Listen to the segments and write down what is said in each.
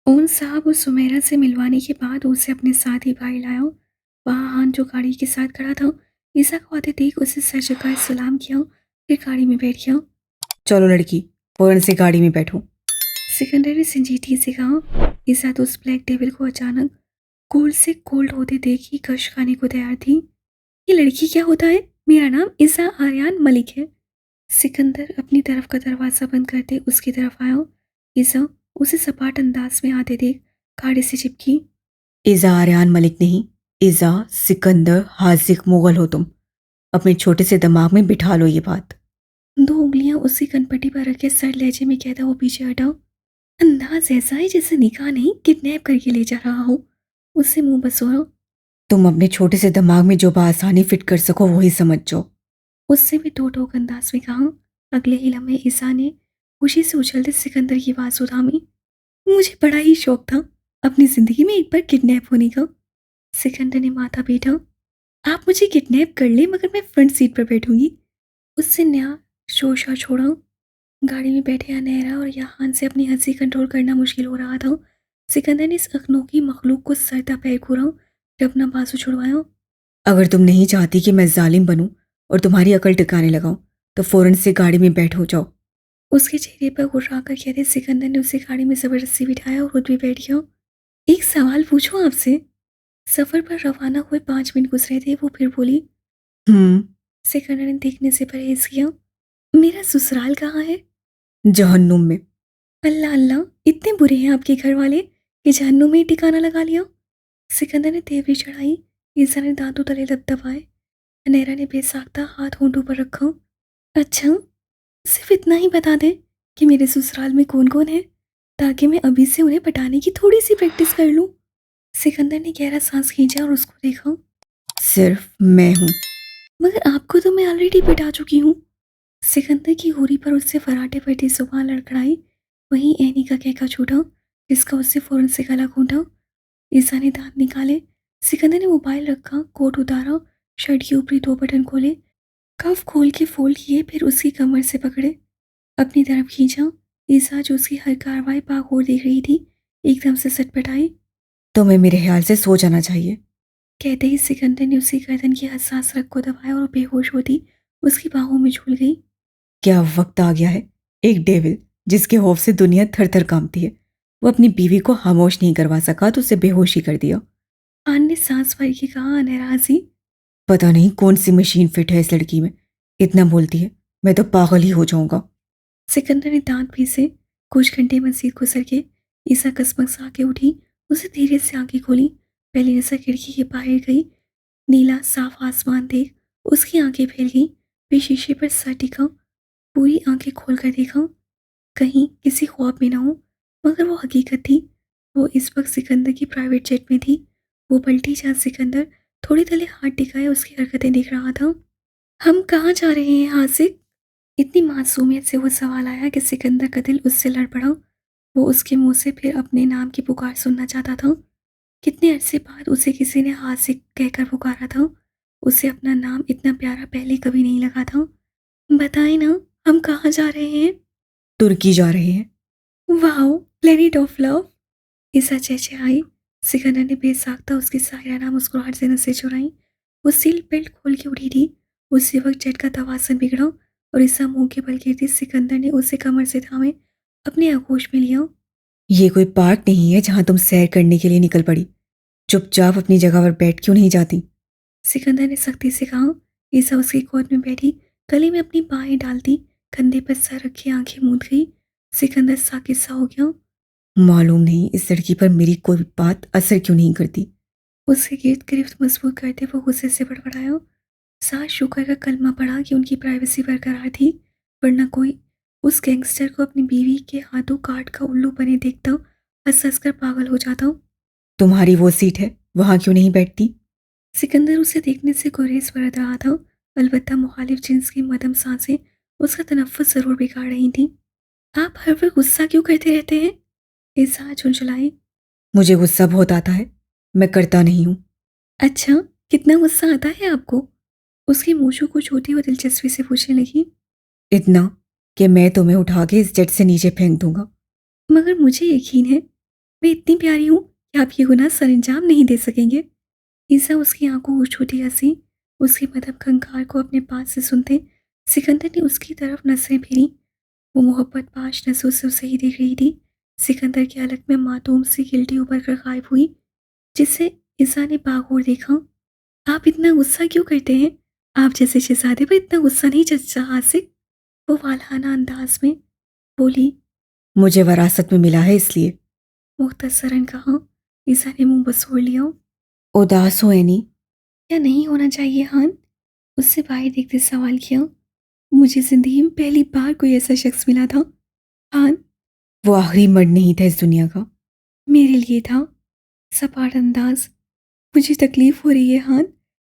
Own साहब उस सुमेरा से मिलवाने के बाद उसे अपने साथ ही बाहर लाया। वहाँ हान जो गाड़ी के साथ खड़ा था, ईसा को आते देख उसे सर झुकाए सलाम किया, फिर गाड़ी में बैठ गया। चलो लड़की, फौरन से गाड़ी में बैठो। सिकंदर ने संजीदगी से कहा। ईसा तो उस ब्लैक टेबल को अचानक कोल्ड से कोल्ड होते देख ही कश खाने को तैयार थी। ये लड़की क्या होता है? मेरा नाम ईसा आर्यान मलिक है। सिकंदर अपनी तरफ का दरवाजा बंद करते उसकी तरफ आया। ईसा उसे सपाट अंदाज में आते देख गाड़ी से चिपकी। इज़ा आर्यान मलिक नहीं, इज़ा सिकंदर हाजिक मुगल हो तुम। अपने छोटे से दिमाग में बिठा लो ये बात। दो उंगलियां उसकी कनपट्टी पर रखे सर लहजे में कहता वो पीछे हटा। अंदाज ऐसा है जैसे निकाह नहीं किडनैप करके ले जा रहा हो। उससे मुंह बसोरा। तुम अपने छोटे से दिमाग में जो बआसानी फिट कर सको वही समझ जाओ। उससे भी दो टोक अंदाज में कहा। अगले ही लम्हे ईसा ने खुशी से उछलते सिकंदर की बात थामी। मुझे बड़ा ही शौक था अपनी जिंदगी में एक बार किडनैप होने का। सिकंदर ने माथा पीटा। आप मुझे किडनैप कर ले मगर मैं फ्रंट सीट पर बैठूंगी। उससे नया शोशा छोड़ा। गाड़ी में बैठे अनहरा और यहाँ से अपनी हंसी कंट्रोल करना मुश्किल हो रहा था। सिकंदर ने इस अखनौकी मखलूक को सरता पैर घूरा फिर अपना बाजू छुड़वाया। अगर तुम नहीं चाहती कि मैं जालिम बनूं और तुम्हारी अकल टिकाने लगाऊं तो फौरन से गाड़ी में बैठ हो जाओ। उसके चेहरे पर गुर्रा कर कहते सिकंदर ने उसे गाड़ी में जबरदस्ती बिठाया और खुद भी बैठ गया। एक सवाल पूछूं आपसे? सफर पर रवाना हुए 5 मिनट गुजरे थे वो फिर बोली। हम्म। सिकंदर ने देखने से परहेज किया। मेरा ससुराल कहाँ है? जहन्नुम में। अल्लाह अल्लाह, इतने बुरे हैं आपके घर वाले कि जहन्नुम में ही ठिकाना लगा लिया। सिकंदर ने तेवरी चढ़ाई। ईसा ने दांतों तले लब दबाए। अनहरा ने बेसाख्ता हाथ होंठों पर रखा। अच्छा, सिर्फ इतना ही बता दे कि मेरे ससुराल में कौन कौन है ताकि मैं अभी से उन्हें पटाने की थोड़ी सी प्रैक्टिस कर लूं। सिकंदर ने गहरा सांस खींचा और उसको देखा। सिर्फ मैं हूं। मगर आपको तो मैं ऑलरेडी पिटा चुकी हूँ। सिकंदर की होरी पर उससे फराटे पड़ती जुबान लड़खड़ाई। वहीं एनी का कहका छूटा जिसका उससे फौरन से गला घूंटा। ईसा ने दांत निकाले। सिकंदर ने मोबाइल रखा, कोट उतारा, शर्ट के ऊपरी 2 बटन खोले, कफ खोल के फोल्ड किए, फिर उसकी कमर से पकड़े अपनी तरफ खींचा। ईसा जो उसकी हर कार्रवाई पागौर देख रही थी एकदम से सटपटाई। तुम्हें मेरे ख्याल से सो जाना चाहिए। कहते ही सिकंदर ने उसकी गर्दन की हसास रग को दबाया और बेहोश होती उसकी बाहों में झूल गई। क्या वक्त आ गया है। एक डेविल जिसके खौफ से दुनिया थर थर कांपती है, वो अपनी बीवी को खामोश नहीं करवा सका तो उसे बेहोशी कर दिया। आन ने सांस भर के कहा नाराजी। पता नहीं कौन सी मशीन फिट है इस लड़की में, इतना बोलती है मैं तो पागल ही हो जाऊंगा। सिकंदर ने दांत पीसे। कुछ घंटे मजीद गुजर के ईसा कसमस आके उठी। उसे धीरे से आंखें खोली। पहली नजर खिड़की के बाहर गई। नीला साफ आसमान देख उसकी आंखें फैल गईं। फिर शीशे पर सर टिका। पूरी आंखें खोल कर देखा कहीं किसी ख्वाब में ना हो। मगर वो हकीकत थी। वो इस वक्त सिकंदर की प्राइवेट जेट में थी। वो पलटी जहाँ सिकंदर थोड़ी तले हाथ टिकाए उसकी हरकतें देख रहा था। हम कहाँ जा रहे हैं हासिक? इतनी मासूमियत से वो सवाल आया कि सिकंदर का दिल उससे लड़ पड़ा। वो उसके मुंह से फिर अपने नाम की पुकार सुनना चाहता था। कितने अरसे बाद उसे किसी ने हासिक कहकर पुकारा था। उसे अपना नाम इतना प्यारा पहले कभी नहीं लगा था। बताएं ना, हम कहाँ जा रहे हैं? तुर्की जा रहे हैं। Wow, planet of love. Isa चहचहाई। सिकंदर ने बेसाख्ता उसकी सायराना मुस्कुराहट से नसें चुराई। वो सील बेल्ट खोल के उठी थी। उसी वक्त जेट का तवासन बिगड़ा और ईसा मुंह के बल गिरती सिकंदर ने उसे कमर से थामे अपने आगोश में लिया। ये कोई पार्क नहीं है जहां तुम सैर करने के लिए निकल पड़ी। चुपचाप अपनी जगह पर बैठ क्यों नहीं जाती। सिकंदर ने सख्ती से कहा। ईसा उसकी गोद में बैठी गले में अपनी बाहें डालती कंधे पर सर रखी आंखें मूंद गई। सिकंदर सा किस्सा हो गया। मालूम नहीं इस लड़की पर मेरी कोई बात असर क्यों नहीं करती। उसके गिर्द गिरफ्त मजबूत करते वो गुस्से से बड़बड़ाया। सास शुक्र का कलमा पड़ा कि उनकी प्राइवेसी बरकरार थी, वरना कोई उस गैंगस्टर को अपनी बीवी के हाथों काट का उल्लू बने देखता हंस हंस कर पागल हो जाता। तुम्हारी वो सीट है, वहां क्यों नहीं बैठती। सिकंदर उसे देखने से गुरेज बरत रहा था। अलबत्ता मुखालिफ जिन्स की मदम सांसें उसका तनफ्फुस जरूर बिगाड़ रही थी। आप हर वक्त गुस्सा क्यों करते रहते हैं? एहसास झुंझुलाई। मुझे गुस्सा बहुत आता है, मैं करता नहीं हूँ। अच्छा, कितना गुस्सा आता है आपको? उसकी मूछों को छूती हुई दिलचस्पी से पूछने लगी। इतना कि मैं तुम्हें उठा के इस जेट से नीचे फेंक दूंगा। मगर मुझे यकीन है मैं इतनी प्यारी हूँ कि आप ये गुनाह सरअंजाम नहीं दे सकेंगे। ईसा उसकी आंखों को छूती हंसी उसके मदम खंकार को अपने पास से सुनते सिकंदर ने उसकी तरफ नजरें फेरी। वो मोहब्बत पाश नजरों से उसे ही देख रही थी। सिकंदर की अलग में मासूम सी गिल्टी उभर कर गायब हुई, जिसे ईसा ने बागौर देखा। आप इतना गुस्सा क्यों करते हैं? आप जैसे शहजादे पर इतना गुस्सा नहीं जचता आसिक। वो वालहाना अंदाज में बोली। मुझे विरासत में मिला है इसलिए। मुख्तसरन कहा। ईसा ने मुंह बसोड़ लिया। उदास हो एनी? क्या नहीं होना चाहिए हान? उससे बाहर देखते सवाल किया। मुझे जिंदगी में पहली बार कोई ऐसा शख्स मिला था हान। वो आखिरी मर्द नहीं था इस दुनिया का। मेरे लिए था। सपाट अंदाज। मुझे तकलीफ हो रही है हान।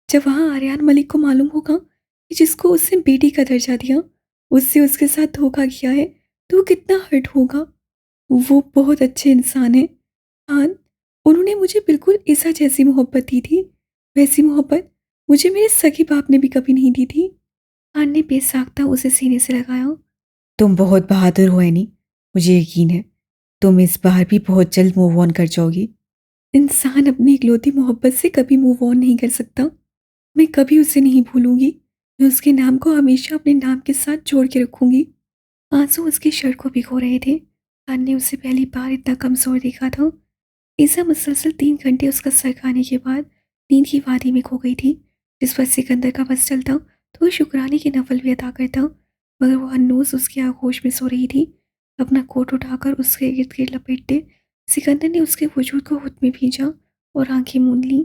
जब वहाँ आर्यन मलिक को मालूम होगा कि जिसको उसने बेटी का दर्जा दिया उससे उसके साथ धोखा किया है, तो वो कितना हर्ट होगा। वो बहुत अच्छे इंसान है हान। उन्होंने मुझे बिल्कुल ईसा जैसी मोहब्बत दी थी। वैसी मोहब्बत मुझे मेरे सगे बाप ने भी कभी नहीं दी थी। हान ने बेसाख्ता उसे सीने से लगाया। तुम बहुत बहादुर हो एनी। मुझे यकीन है तुम इस बार भी बहुत जल्द मूव ऑन कर जाओगी। इंसान अपनी इकलौती मोहब्बत से कभी मूव ऑन नहीं कर सकता। मैं कभी उसे नहीं भूलूंगी। मैं उसके नाम को हमेशा अपने नाम के साथ जोड़ के रखूंगी। आंसू उसकी शर्ट को भिगो रहे थे। खान ने उसे पहली बार इतना कमजोर देखा था। ईसा मुसलसल 3 घंटे उसका सर खाने के बाद नींद की वादी में खो गई थी, जिस पर सिकंदर का बस चलता तो वो शुक्राने की नफल भी अदा करता, मगर वो हन्नूस उसके आगोश में सो रही थी। अपना कोट उठाकर उसके इर्द गिर्द लपेटते सिकंदर ने उसके वजूद को खुद में भींचा और आंखें मूंद लीं।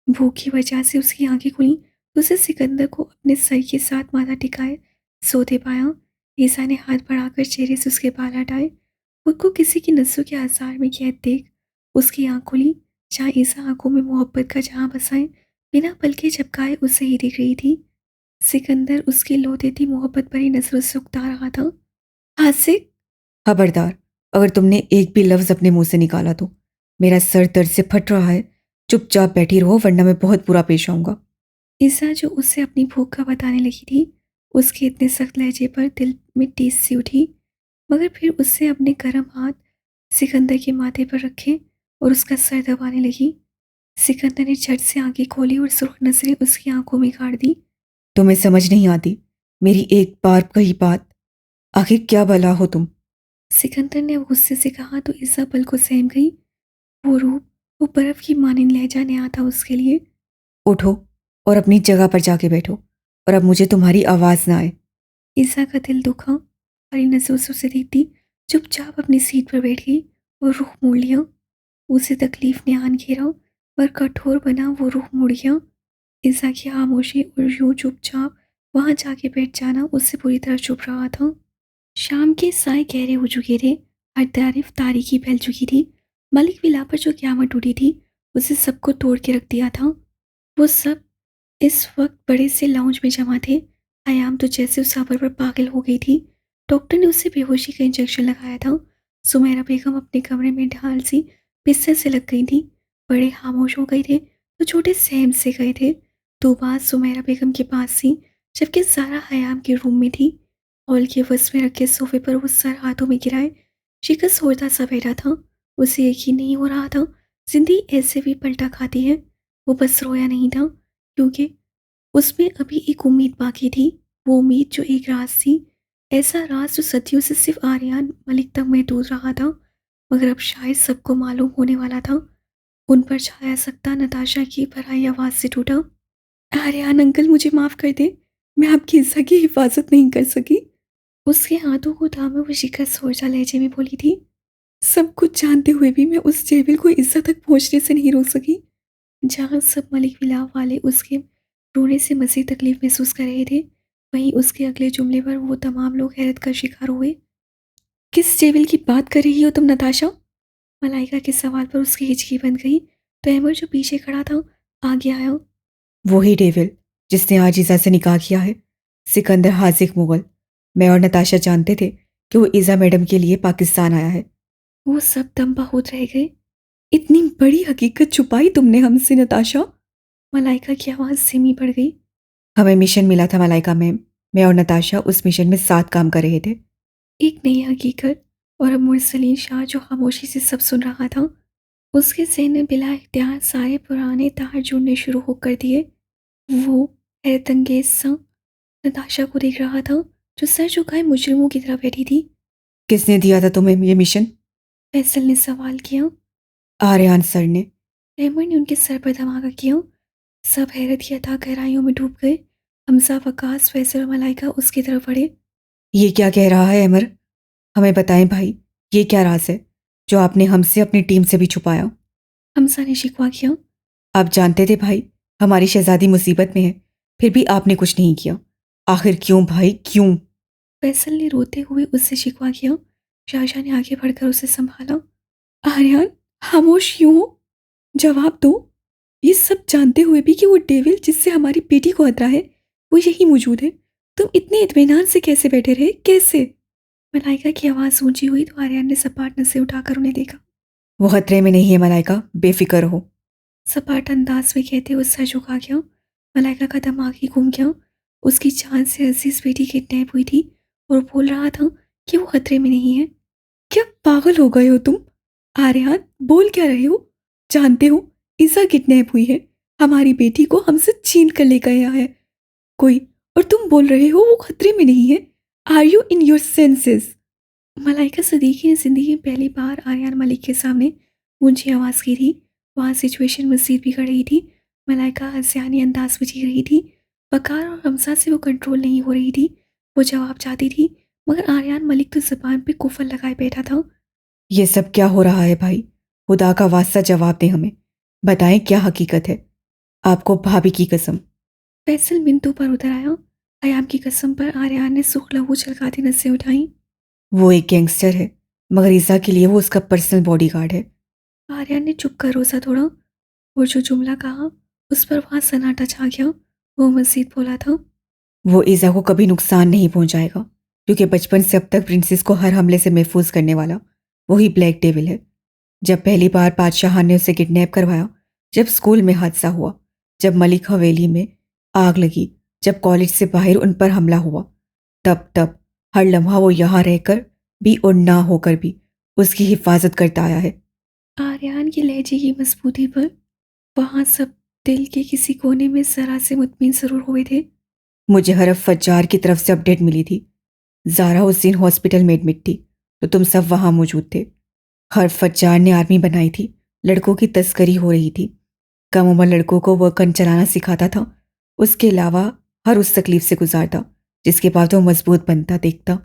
भूख की वजह से उसकी आंखें खुली तो उसे सिकंदर को अपने सर के साथ माथा टिकाए सोते पाया। ईसा ने हाथ बढ़ाकर चेहरे से उसके बाल हटाए। खुद को किसी की नसों के आसार में कैद देख उसकी आंख खुली, जहाँ ईसा आंखों में मोहब्बत का जहां बसाए बिना पलके झपकाए उसे ही देख रही थी। सिकंदर उसकी लो देती मोहब्बत भरी नजरों से उकता रहा था। आसिक। खबरदार, अगर तुमने एक भी लफ्ज अपने मुंह से निकाला तो मेरा सर दर्द से फट रहा है। चुपचाप बैठी रहो वरना मैं बहुत बुरा पेश आऊंगा। ईसा जो उससे अपनी भूख का बताने लगी थी, उसके इतने सख्त लहजे पर दिल में टीस सी उठी, मगर फिर उससे अपने गर्म हाथ सिकंदर के माथे पर रखे और उसका सर दबाने लगी। सिकंदर ने झट से आंखें खोली और सुर्ख नजरें उसकी आंखों में गाड़ दी। तुम्हें समझ नहीं आती मेरी एक बार कही बात। आखिर क्या भला हो तुम? सिकंदर ने अब गुस्से से कहा तो ईसा पल को सहम गई। वो रूप, वो बर्फ की मानिंद लहजा नया था उसके लिए। उठो और अपनी जगह पर जाके बैठो, और अब मुझे तुम्हारी आवाज ना आए। ईसा का दिल दुखा, हरी नजरों से उसे देखती चुपचाप अपनी सीट पर बैठ गई और रुख मोड़ लिया। उसे तकलीफ ने आन घेरा, पर कठोर बना वो रुख मुड़ गया। ईसा की खामोशी और यूं चुपचाप वहां जाके बैठ जाना उससे पूरी तरह चुप रहा था। शाम के साए गहरे हो चुके थे। हर तरफ तारीकी फैल चुकी थी। मलिक विला पर जो क़यामत टूटी थी उसे सबको तोड़ के रख दिया था। वो सब इस वक्त बड़े से लाउंज में जमा थे। आयाम तो जैसे उस खबर पर पागल हो गई थी। डॉक्टर ने उसे बेहोशी का इंजेक्शन लगाया था। सुमेरा बेगम अपने कमरे में ढाल सी बिस्तर से लग गई थी। बड़े खामोश हो गए थे तो छोटे सहम से गए थे। 2 बार सुमेरा बेगम के पास थी, जबकि सारा हयाम के रूम में थी। हॉल के वस में रखे सोफे पर वो सर हाथों में गिराए शिकस्त होता सा बैठा था। उसे यकीन नहीं हो रहा था जिंदगी ऐसे भी पलटा खाती है। वो बस रोया नहीं था, क्योंकि उसमें अभी एक उम्मीद बाकी थी। वो उम्मीद जो एक राज थी, ऐसा राज जो सदियों से सिर्फ आर्यन मलिक तक महदूद रहा था, मगर अब शायद सबको मालूम होने वाला था। उन पर छाया सकता नताशा की भराई आवाज से टूटा। आर्यन अंकल, मुझे माफ कर दे। मैं आपकी इज्जत की हिफाजत नहीं कर सकी। उसके हाथों को थामे वो शिकस्त सोचा लहजे में बोली थी। सब कुछ जानते हुए भी मैं उस जेबिल को इज्जत तक पहुंचने से नहीं रोक सकी। जहाँ सब मलिक विलाप वाले उसके रोने से मज़ीद तकलीफ महसूस कर रहे थे, वहीं उसके अगले जुमले पर वो तमाम लोग हैरत का शिकार हुए। किस जेबिल की बात कर रही हो तुम नताशा? मलाइका के सवाल पर उसकी हिचकी बंद गई तो अहमद जो पीछे खड़ा था आगे आया। वही डेविल जिसने आज ईजा से निकाह किया है। सिकंदर हाजिक मुगल। मैं और नताशा जानते थे कि वो ईजा मैडम के लिए पाकिस्तान आया है। वो सब दम बहुत रह गए। इतनी बड़ी हकीकत छुपाई तुमने हमसे नताशा? मलाइका की आवाज़ धीमी पड़ गई। हमें मिशन मिला था मलाइका मैम। मैं और नताशा उस मिशन में साथ काम कर रहे थे। एक नई हकीकत, और अब मुरसलीन शाह जो खामोशी से सब सुन रहा था उसके ज़हन ने बिला इख्तियार सारे पुराने तार जुड़ने शुरू हो कर दिए। वो हैरतअंगेज़ सा नताशा को देख रहा था, जो सर झुकाए मुजरिमों की तरह बैठी थी। किसने दिया था तुम्हें ये मिशन? फैसल ने सवाल किया। आर्यन सर ने। अहमद ने उनके सर पर धमाका किया। सब हैरत की अथाह गहराइयों में डूब गए। हमजा, वकास, फैसल और मलाइका उसकी तरफ बढ़े। ये क्या कह रहा है अमर? हमें बताएं भाई, ये क्या राज है जो आपने हमसे अपनी टीम से भी छुपाया? हमजा ने शिकवा किया। आप जानते थे भाई हमारी शहजादी मुसीबत में है, फिर भी आपने कुछ नहीं किया। आखिर क्यों भाई, क्यों? फैसल ने रोते हुए उससे शिकवा किया। शाहजहा ने आगे बढ़कर उसे संभाला। आर्यन, खामोश क्यों हो? जवाब दो। ये सब जानते हुए भी कि वो डेविल जिससे हमारी बेटी को खतरा है, वो यही मौजूद है। तुम इतने इत्मीनान से कैसे बैठे रहे, कैसे? मलाइका की आवाज़ ऊंची हुई तो आर्यन ने सपाट नसें उठाकर उन्हें देखा। वो खतरे में नहीं है मलाइका, बेफिक्र हो। सपाट अंदाज में कहते हुए सर झुका गया। मलाइका का दिमाग ही घूम गया। उसकी जान से अजीज बेटी किडनैप हुई थी और बोल रहा था कि वो खतरे में नहीं है। क्या पागल हो गए हो तुम? आर्यन, बोल क्या रहे हो? जानते हो ईसा किडनैप हुई है, हमारी बेटी को हमसे छीन कर ले गया है कोई, और तुम बोल रहे हो वो खतरे में नहीं है। Are you in your senses? Malaika Siddiqui ने जिंदगी में पहली बार आर्यन मलिक के सामने ऊंची आवाज़ की थी। वहाँ सिचुएशन मजीद बिगड़ रही थी। मलाइका हंसियानी अंदाज में जी रही थी। वकार और हमसा से वो कंट्रोल नहीं हो रही थी। वो जवाब चाहती थी, मगर आर्यन मलिक तो जुबान पे कुफल लगाए बैठा था। ये सब क्या हो रहा है भाई? खुदा का वास्ता जवाब दें हमें। बताएं क्या हकीकत है। आपको भाभी की कसम। फैसल मिंतू पर उतर आया। अयाम की कसम पर आर्यन ने सुख लहू छलकाती नसें उठाई। वो एक गैंगस्टर है, मगर ईसा के लिए वो उसका पर्सनल बॉडीगार्ड है। आर्यन ने चुप कर रोसा तोड़ा और जो जुमला कहा उस पर वहाँ सन्नाटा छा गया। वो मजीद बोला था। वो ईसा को कभी नुकसान नहीं पहुंचाएगा, क्योंकि बचपन से अब तक प्रिंसेस को हर हमले से महफूज करने वाला वही ब्लैक डेविल है। जब पहली बार बादशाह ने उसे किडनैप करवाया, जब स्कूल में हादसा हुआ, जब मलिक हवेली में आग लगी, जब कॉलेज से बाहर उन पर हमला हुआ, तब तब हर लम्हा वो यहाँ रहकर भी और ना होकर भी उसकी हिफाजत करता आया है। आर्यन की लहजे की मजबूती पर वहाँ सब दिल के किसी कोने में जरा से मुतमिन जरूर हुए थे। मुझे हरफ फज्जार की तरफ से अपडेट मिली थी। ज़ारा उस दिन हॉस्पिटल में एडमिट थी, तो तुम सब वहाँ मौजूद थे। हरफ फज्जार ने आर्मी बनाई थी, लड़कों की तस्करी हो रही थी, कम उम्र लड़कों को वह गन चलाना सिखाता था। उसके अलावा हर उस तकलीफ से गुजारता जिसके बाद वो मजबूत बनता देखता।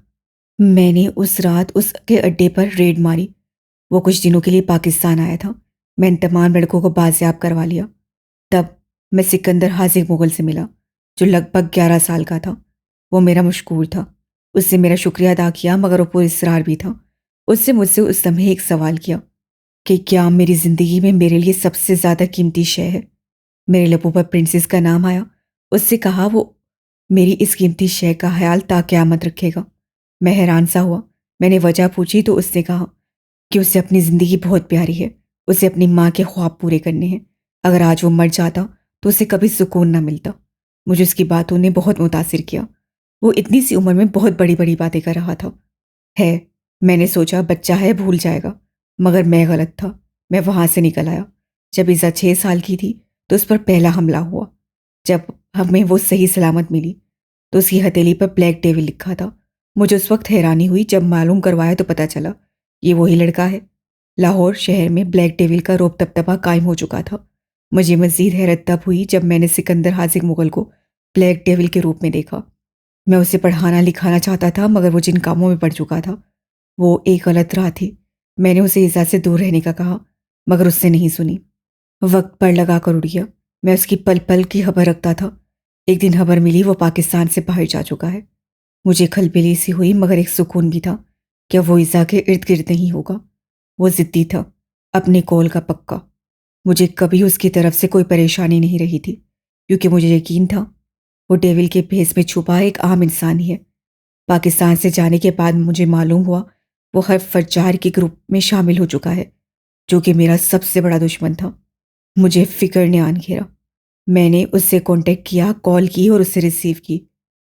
मैंने उस रात उसके अड्डे पर रेड मारी। वो कुछ दिनों के लिए पाकिस्तान आया था। मैंने तमाम लड़कों को बाजियाब करवा लिया। तब मैं सिकंदर हाजिक मुगल से मिला, जो लगभग 11 साल का था। वो मेरा मशकूर था। उससे मेरा शुक्रिया अदा किया, मगर वो पुरस्रार भी था। उससे मुझसे उस समय एक सवाल किया कि क्या मेरी ज़िंदगी में मेरे लिए सबसे ज़्यादा कीमती शय है। मेरे लबों पर प्रिंसेस का नाम आया। उससे कहा वो मेरी इस कीमती शय का ख्याल ता क़यामत रखेगा। मैं हैरान सा हुआ। मैंने वजह पूछी तो उसने कहा कि उसे अपनी ज़िंदगी बहुत प्यारी है, उसे अपनी माँ के ख्वाब पूरे करने हैं। अगर आज वो मर जाता तो उसे कभी सुकून ना मिलता। मुझे उसकी बातों ने बहुत मुतासिर किया। वो इतनी सी उम्र में बहुत बड़ी बड़ी बातें कर रहा था। है, मैंने सोचा बच्चा है, भूल जाएगा, मगर मैं गलत था। मैं वहाँ से निकल आया। जब ईज़ा 6 साल की थी तो उस पर पहला हमला हुआ। जब हमें वो सही सलामत मिली तो उसकी हथेली पर ब्लैक डेविल लिखा था। मुझे उस वक्त हैरानी हुई जब मालूम करवाया तो पता चला ये वही लड़का है। लाहौर शहर में ब्लैक डेविल का रोब तबदबा कायम हो चुका था। मुझे मजीद हैरत तब हुई जब मैंने सिकंदर हाजिक मुगल को ब्लैक डेविल के रूप में देखा। मैं उसे पढ़ाना लिखाना चाहता था, मगर वो जिन कामों में पड़ चुका था वो एक गलत राह थी। मैंने उसे ईज़ा से दूर रहने का कहा, मगर उससे नहीं सुनी। वक्त पर लगा कर उड़ गया। मैं उसकी पल पल की खबर रखता था। एक दिन खबर मिली वो पाकिस्तान से बाहर जा चुका है। मुझे खलबली सी हुई, मगर एक सुकून भी था। क्या वो ईज़ा के इर्द गिर्द नहीं होगा? वो जिद्दी था, अपने कौल का पक्का। मुझे कभी उसकी तरफ से कोई परेशानी नहीं रही थी, क्योंकि मुझे यकीन था वो डेविल के भेस में छुपा एक आम इंसान ही है। पाकिस्तान से जाने के बाद मुझे मालूम हुआ वो हर फज्जार के ग्रुप में शामिल हो चुका है, जो कि मेरा सबसे बड़ा दुश्मन था। मुझे फिक्र ने आन घेरा। मैंने उससे कांटेक्ट किया, कॉल की और उससे रिसीव की।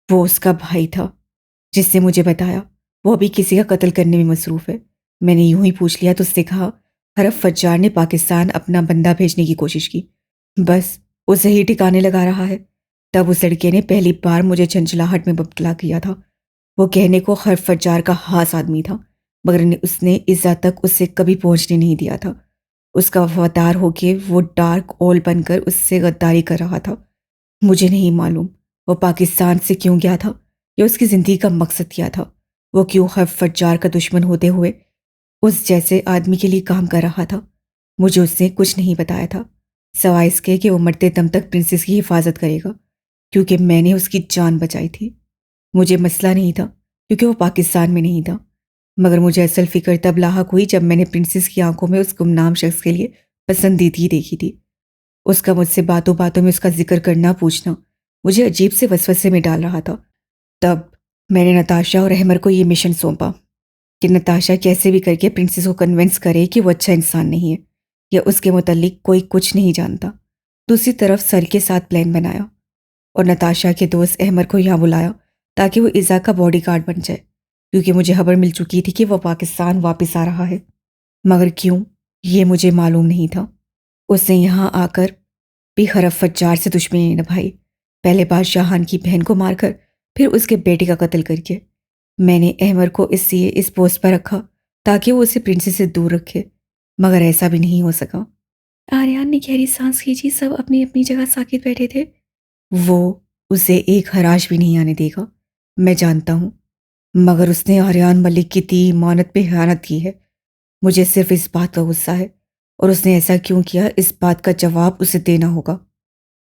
वो उसका भाई था, जिसने मुझे बताया वो अभी किसी का कत्ल करने में मसरूफ़ है। मैंने यूं ही पूछ लिया तो उसने कहा हरफ फज्जार ने पाकिस्तान अपना बंदा भेजने की कोशिश की, बस उसे ही ठिकाने लगा रहा है। तब उस लड़के ने पहली बार मुझे चंचलाहट में मुब्तला किया था। वो कहने को हरफ फज्जार का खास आदमी था, मगर उसने इज़्ज़ा तक उससे कभी पहुंचने नहीं दिया था। उसका वफादार होके वो डार्क ओल बनकर उससे गद्दारी कर रहा था। मुझे नहीं मालूम वो पाकिस्तान से क्यों गया था या उसकी ज़िंदगी का मकसद क्या था। वो क्यों हरफ फज्जार का दुश्मन होते हुए उस जैसे आदमी के लिए काम कर रहा था। मुझे उसने कुछ नहीं बताया था, सवाए इसके कि वो मरते दम तक प्रिंसेस की हिफाजत करेगा, क्योंकि मैंने उसकी जान बचाई थी। मुझे मसला नहीं था क्योंकि वो पाकिस्तान में नहीं था, मगर मुझे असल फिक्र तब लाहक हुई जब मैंने प्रिंसेस की आंखों में उस गुमनाम शख्स के लिए पसंदीदगी देखी थी। उसका मुझसे बातों बातों में उसका जिक्र करना पूछना मुझे अजीब से वसवसे में डाल रहा था। तब मैंने नताशा और अहमर को ये मिशन सौंपा कि नताशा कैसे भी करके प्रिंसेस को कन्विंस करे कि वो अच्छा इंसान नहीं है या उसके मुतल्लिक कोई कुछ नहीं जानता। दूसरी तरफ सर के साथ प्लान बनाया और नताशा के दोस्त अहमर को यहाँ बुलाया ताकि वो इज़ा का बॉडीगार्ड बन जाए, क्योंकि मुझे खबर मिल चुकी थी कि वो पाकिस्तान वापस आ रहा है। मगर क्यों, ये मुझे मालूम नहीं था। उसने यहाँ आकर भी हरफ फज्जार से दुश्मनी निभाई, पहले बादशाह खान की बहन को मारकर, फिर उसके बेटे का कत्ल करके। मैंने अहमर को इसलिए इस पोस्ट पर रखा ताकि वो उसे प्रिंसेस से दूर रखे, मगर ऐसा भी नहीं हो सका। आर्यन ने गहरी सांस खींची। सब अपनी अपनी जगह साकित बैठे थे। वो उसे एक हराश भी नहीं आने देगा, मैं जानता हूँ, मगर उसने आर्यन मलिक की दी इमानत पे खयानत की है। मुझे सिर्फ इस बात का गुस्सा है, और उसने ऐसा क्यों किया इस बात का जवाब उसे देना होगा।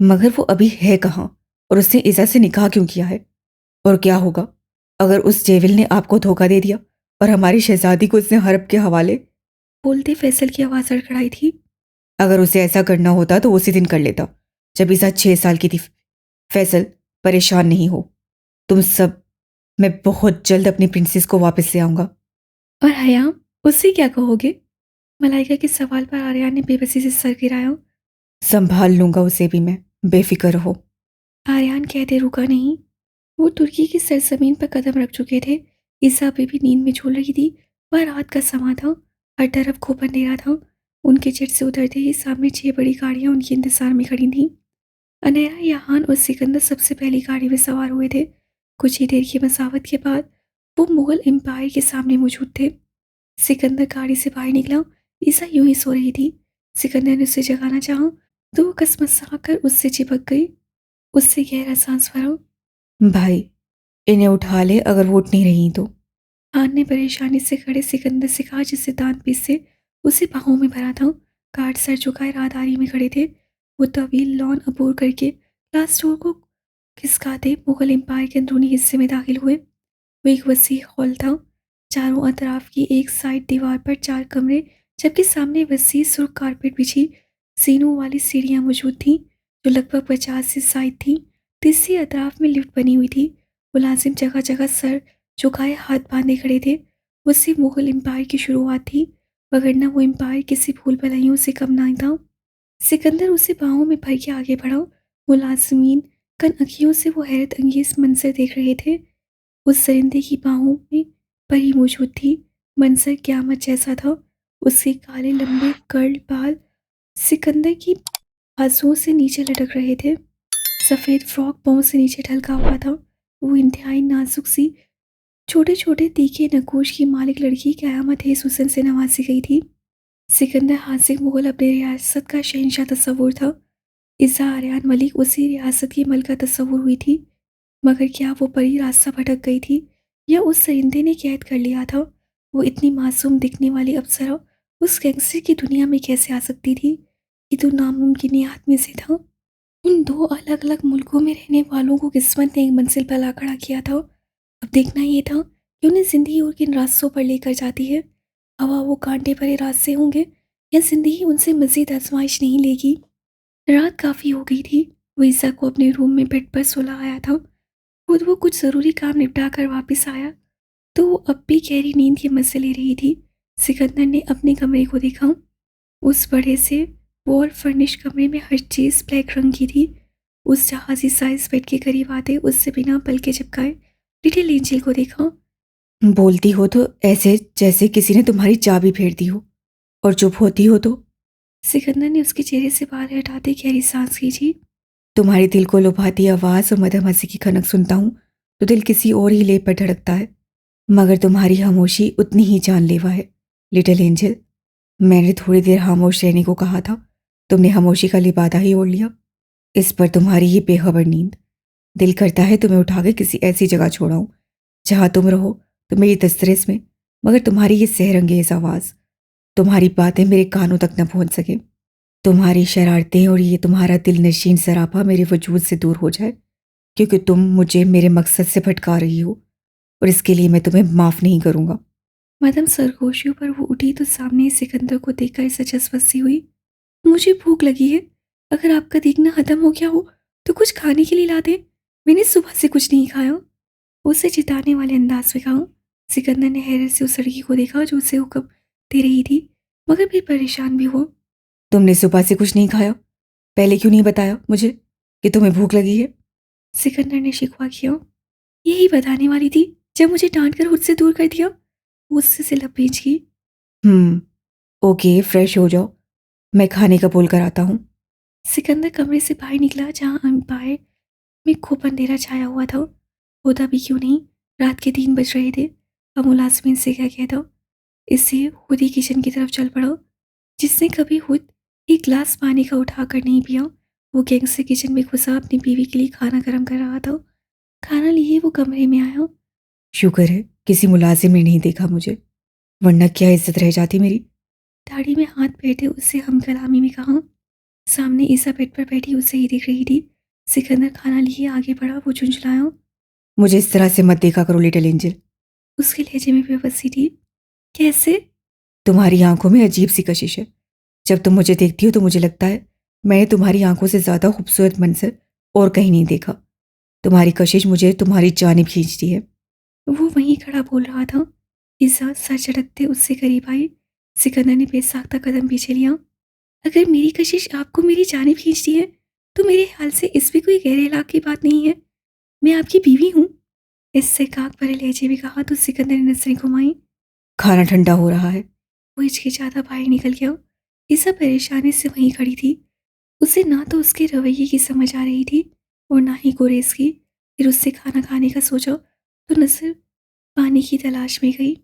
मगर वो अभी है कहाँ, और उसने इज़ा से निकाह क्यों किया है? और क्या होगा अगर उस जेविल ने आपको धोखा दे दिया और हमारी शहजादी को उसने हरब के हवाले? बोलते फैसल की आवाज़ अड़खड़ाई थी। अगर उसे ऐसा करना होता तो उसी दिन कर लेता जब ईसा 6 साल की थी। फैसल, परेशान नहीं हो तुम सब, मैं बहुत जल्द अपनी प्रिंसेस को वापस ले आऊंगा। और हयाम, उससे क्या कहोगे? मलाइका के सवाल पर आर्यन ने बेबसी से सर गिराया। संभाल लूंगा उसे भी मैं, बेफिक्र रहो। आर्यन कहते रुका नहीं। वो तुर्की की सरजमीन पर कदम रख चुके थे। ईसा अभी भी नींद में झूल रही थी। वह रात का समा था, हर तरफ घोप अंधेरा था। उनके चिट से उतरते ही सामने 6 बड़ी गाड़ियां उनके इंतजार में खड़ी थीं। अनैरा, यहान और सिकंदर सबसे पहली गाड़ी में सवार हुए थे। कुछ ही देर की मसावत के बाद वो मुगल एम्पायर के सामने मौजूद थे। सिकंदर गाड़ी से बाहर निकला। ईसा यूं ही सो रही थी। सिकंदर ने उसे जगाना चाहा तो वो कसमसा कर उससे चिपक गई। उससे गहरा सांस भरा। भाई, इन्हें उठा ले अगर वो उठ नहीं रही तो। खान ने परेशानी से खड़े सिकंदर से कहा, जिससे दांत पीस से उसे बाहों में भरा था। कार्ड सर झुकाए राहदारी में खड़े थे। वो तवील लॉन अबूर करके क्लास डोर को खिसकाते मुगल एम्पायर के अंदरूनी हिस्से में दाखिल हुए। वो एक वसी हॉल था। चारों अतराफ की एक साइड दीवार पर 4 कमरे, जबकि सामने वसी सुर्ख कारपेट बिछी सीनों वाली सीढ़ियां मौजूद थीं, जो लगभग 50 से साइड थीं। तीसरी अतराफ में लिफ्ट बनी हुई थी। मुलाजिम जगह जगह सर झुकाए हाथ बांधे खड़े थे। वो सिर्फ मुगल एम्पायर की शुरुआत थी, वगरना वो एम्पायर किसी भूल भलाइयों से कम ना था। सिकंदर उसे बाहों में भर के आगे बढ़ा। मुलाजमीन कन अखियों से वो हैरत अंगेज मंजर देख रहे थे। उस परिंदे की बाहों में परी मौजूद थी। मंजर क़यामत जैसा था। उसके काले लंबे कर्ल बाल सिकंदर की बाजुओं से नीचे लटक रहे थे। सफ़ेद फ्रॉक पाँव से नीचे ढलका हुआ था। वो इंतहाई नाजुक सी छोटे छोटे तीखे नकोश की मालिक लड़की क़यामत है हुसन से नवाजी गई थी। सिकंदर हासिक मुगल अपनी रियासत का शहंशाह तस्वुर था। इज़ा आर्यन मलिक उसी रियासत की मलका तस्वुर हुई थी। मगर क्या वो परी रास्ता भटक गई थी या उस परिंदे ने कैद कर लिया था? वो इतनी मासूम दिखने वाली अप्सरा उस गैंगस्टर की दुनिया में कैसे आ सकती थी? ये तो नामुमकिनियात में से था। उन 2 अलग अलग मुल्कों में रहने वालों को किस्मत ने एक मंजिल पर ला खड़ा किया था। अब देखना ये था कि उन्हें जिंदगी और किन रास्तों पर लेकर जाती है। हवा वो कांटे भरे रास्ते होंगे या जिंदगी उनसे मजीद आजमाइश नहीं लेगी। रात काफ़ी हो गई थी। वो ईसा को अपने रूम में बेड पर सुला आया था। खुद वो कुछ ज़रूरी काम निपटा कर वापस आया तो वो अब भी गहरी नींद के मज़े ले रही थी। सिकंदर ने अपने कमरे को देखा। उस बड़े से वॉल फर्निश कमरे में हर चीज़ ब्लैक रंग की थी। उस जहाज़ी साइज बेड के करीब आते उससे बिना पल के चिपकाए लिटिल एंजल को देखा। बोलती हो तो ऐसे जैसे किसी ने तुम्हारी चाबी फेर दी हो। और चुप होती हो तो? सिकंदर ने उसके चेहरे से बाल हटाते गहरी सांस खींची। तुम्हारे दिल को लुभाती आवाज़ और मधम हंसी की खनक सुनता हूँ तो दिल किसी और ही लेप पर धड़कता है, मगर तुम्हारी खामोशी उतनी ही जानलेवा है लिटिल एंजल। मैंने थोड़ी देर खामोश रहने को कहा था, तुमने खामोशी का लिबादा ही ओढ़ लिया। इस पर तुम्हारी ही बेखबर नींद। दिल करता है तुम्हें उठा के किसी ऐसी जगह छोड़ाऊं जहां तुम रहो तो मेरी दस्तरस में, मगर तुम्हारी ये सहरंगेज आवाज़, तुम्हारी बातें मेरे कानों तक न पहुंच सके। तुम्हारी शरारतें और ये तुम्हारा दिल नशीन सरापा मेरे वजूद से दूर हो जाए, क्योंकि तुम मुझे मेरे मकसद से भटका रही हो और इसके लिए मैं तुम्हें माफ़ नहीं करूँगा। मदम सरगोशियों पर वो उठी तो सामने सिकंदर को देखकर सचस फंसी हुई। मुझे भूख लगी है, अगर आपका देखना खत्म हो गया हो तो कुछ खाने के लिए ला दे, मैंने सुबह से कुछ नहीं खाया। उसे चिताने वाले अंदाज में कहा। सिकंदर ने हैरत से उस लड़की को देखा जो उसे हुक्म दे रही थी, मगर फिर परेशान भी हुआ। तुमने सुबह से कुछ नहीं खाया, पहले क्यों नहीं बताया मुझे कि तुम्हें भूख लगी है? सिकंदर ने शिकवा किया। यही बताने वाली थी जब मुझे डांट कर खुद से दूर कर दिया। वो उससे से लपेट की। ओके, फ्रेश हो जाओ, मैं खाने का बोल कर आता हूँ। सिकंदर कमरे से बाहर निकला जहाँ बाहर में खूब अंधेरा छाया हुआ था। होता भी क्यों नहीं, रात के 3 बज रहे थे। अब मुलाजमिन से क्या कहता, इससे खुद ही किचन की तरफ चल पड़ा। जिसने कभी खुद एक गिलास पानी का उठा कर नहीं पिया, वो गैंग से किचन में घुसा अपनी बीवी के लिए खाना गर्म कर रहा था। खाना लिए वो कमरे में आया। शुक्र है किसी मुलाजिम ने नहीं देखा मुझे, वरना क्या इज्जत रह जाती मेरी। दाढ़ी में हाथ फेरते उससे हम कलामी में कहा। सामने ईसा बेड पर बैठी उसे ही देख रही थी। सिकंदर खाना लिए आगे बढ़ा। वो झुंझलाया। मुझे इस तरह से मत देखा करो लिटिल एंजल। उसके लहजे में बेबसी थी। कैसे? तुम्हारी आंखों में अजीब सी कशिश है। जब तुम मुझे देखती हो तो मुझे लगता है मैंने तुम्हारी आंखों से ज़्यादा खूबसूरत मंजर और कहीं नहीं देखा। तुम्हारी कशिश मुझे तुम्हारी जानिब खींचती है। वो वहीं खड़ा बोल रहा था। ईसा सर झटकते उससे करीब आई। सिकंदर ने बेसाख्ता कदम पीछे लिया। अगर मेरी कशिश आपको मेरी जानिब खींचती है तो मेरे ख्याल से इसमें कोई गहरे इलाक की बात नहीं है। मैं आपकी बीवी हूँ। इससे काक भरे लहजे में कहा तो सिकंदर ने नजरें घुमाई। खाना ठंडा हो रहा है। वो हिचकिचाता बाहर निकल गया। ईसा परेशानी से वहीं खड़ी थी। उसे ना तो उसके रवैये की समझ आ रही थी और ना ही गुरेज की। फिर उससे खाना खाने का सोचा तो नजर पानी की तलाश में गई।